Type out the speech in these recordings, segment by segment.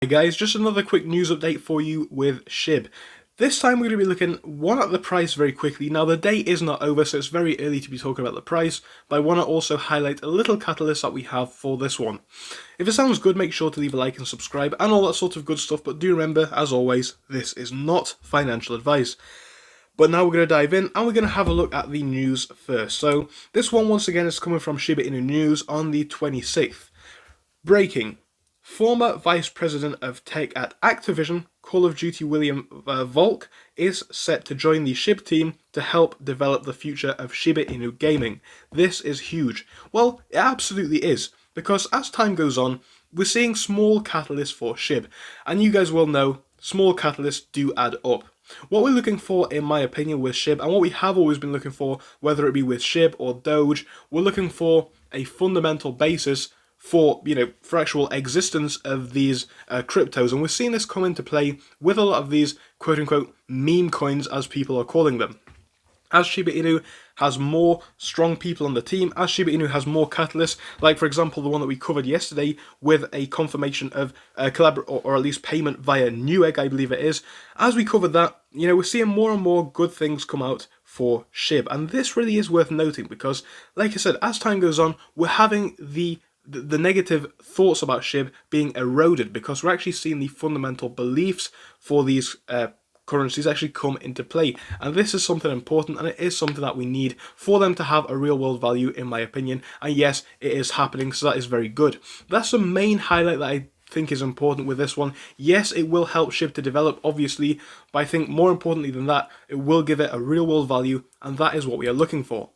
Hey guys, just another quick news update for you with SHIB. This time we're going to be looking one at the price very quickly. Now the day is not over, so it's very early to be talking about the price, but I want to also highlight a little catalyst that we have for this one. If it sounds good, make sure to leave a like and subscribe and all that sort of good stuff, but do remember, as always, this is not financial advice. But now we're going to dive in and we're going to have a look at the news first. So this one once again is coming from Shiba Inu News on the 26th. Breaking. Former Vice President of Tech at Activision, Call of Duty William Volk, is set to join the SHIB team to help develop the future of Shiba Inu gaming. This is huge. Well, it absolutely is, because as time goes on, we're seeing small catalysts for SHIB, and you guys will know small catalysts do add up. What we're looking for, in my opinion, with SHIB, and what we have always been looking for, whether it be with SHIB or Doge, we're looking for a fundamental basis for actual existence of these cryptos, and we're seeing this come into play with a lot of these quote-unquote meme coins, as people are calling them. As Shiba Inu has more strong people on the team, as Shiba Inu has more catalysts, like for example the one that we covered yesterday with a confirmation of or at least payment via Newegg, I believe it is, as we covered that, we're seeing more and more good things come out for SHIB, and this really is worth noting because, like I said, as time goes on, we're having the negative thoughts about SHIB being eroded because we're actually seeing the fundamental beliefs for these currencies actually come into play, and this is something important, and it is something that we need for them to have a real world value, in my opinion. And yes, it is happening, so that is very good. That's the main highlight that I think is important with this one. Yes, it will help SHIB to develop, obviously, but I think more importantly than that, it will give it a real world value, and that is what we are looking for.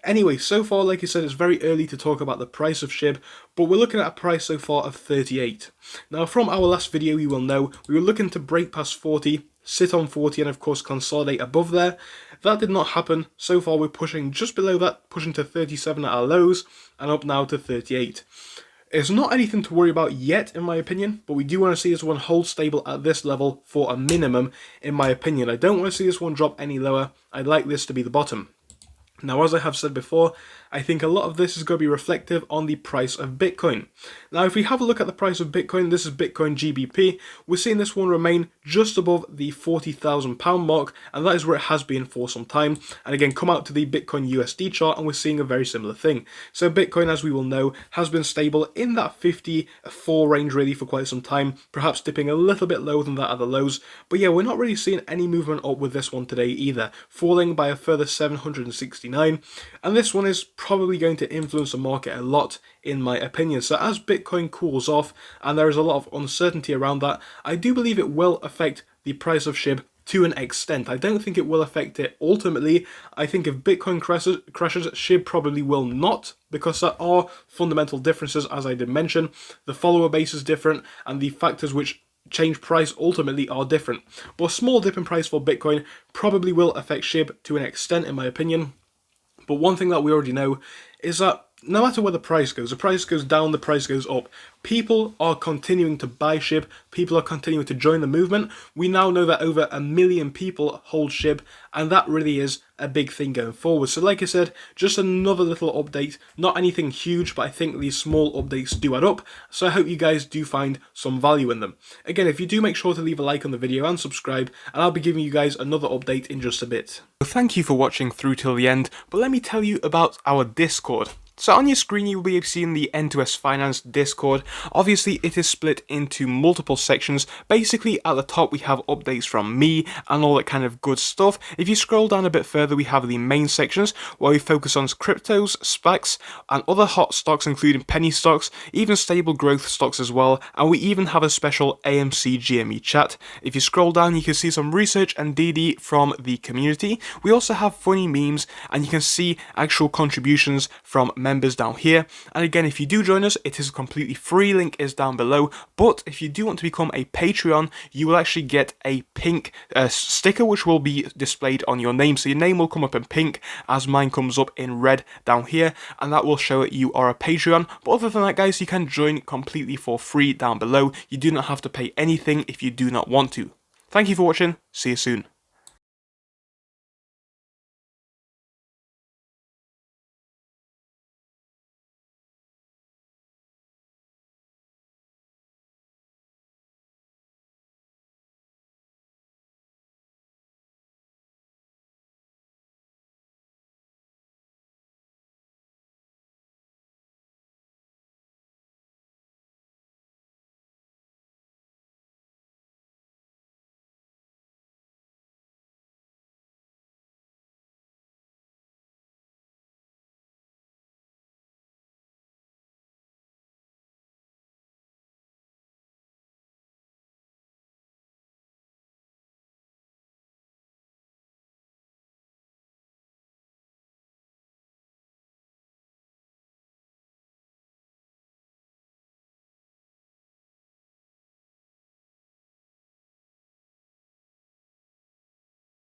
Anyway, so far, like I said, it's very early to talk about the price of SHIB, but we're looking at a price so far of 38. Now, from our last video, you will know we were looking to break past 40, sit on 40, and of course consolidate above there. That did not happen. So far, we're pushing just below that, pushing to 37 at our lows, and up now to 38. It's not anything to worry about yet, in my opinion, but we do want to see this one hold stable at this level for a minimum, in my opinion. I don't want to see this one drop any lower. I'd like this to be the bottom. Now, as I have said before, I think a lot of this is going to be reflective on the price of Bitcoin. Now, if we have a look at the price of Bitcoin, this is Bitcoin GBP, we're seeing this one remain just above the £40,000 mark, and that is where it has been for some time. And again, come out to the Bitcoin USD chart, and we're seeing a very similar thing. So Bitcoin, as we will know, has been stable in that 54 range really for quite some time, perhaps dipping a little bit lower than that at the lows. But yeah, we're not really seeing any movement up with this one today either, falling by a further 769, and this one is probably going to influence the market a lot, in my opinion. So as Bitcoin cools off and there is a lot of uncertainty around that, I do believe it will affect the price of SHIB to an extent. I don't think it will affect it ultimately. I think if Bitcoin crashes, SHIB probably will not, because there are fundamental differences, as I did mention. The follower base is different, and the factors which change price ultimately are different. But a small dip in price for Bitcoin probably will affect SHIB to an extent, in my opinion. But one thing that we already know is that no matter where the price goes down, the price goes up. People are continuing to buy SHIB, people are continuing to join the movement. We now know that over 1 million people hold SHIB, and that really is a big thing going forward. So like I said, just another little update, not anything huge, but I think these small updates do add up, so I hope you guys do find some value in them. Again, if you do, make sure to leave a like on the video and subscribe, and I'll be giving you guys another update in just a bit. Thank you for watching through till the end, but let me tell you about our Discord. So on your screen you will be seeing the N2S Finance Discord. Obviously it is split into multiple sections. Basically at the top we have updates from me and all that kind of good stuff. If you scroll down a bit further, we have the main sections where we focus on cryptos, SPACs and other hot stocks, including penny stocks, even stable growth stocks as well, and we even have a special AMC GME chat. If you scroll down you can see some research and DD from the community. We also have funny memes, and you can see actual contributions from members down here. And again, if you do join us, it is completely free, link is down below. But if you do want to become a Patreon, you will actually get a pink sticker which will be displayed on your name. So your name will come up in pink as mine comes up in red down here, and that will show that you are a Patreon. But other than that, guys, you can join completely for free down below. You do not have to pay anything if you do not want to. Thank you for watching, see you soon.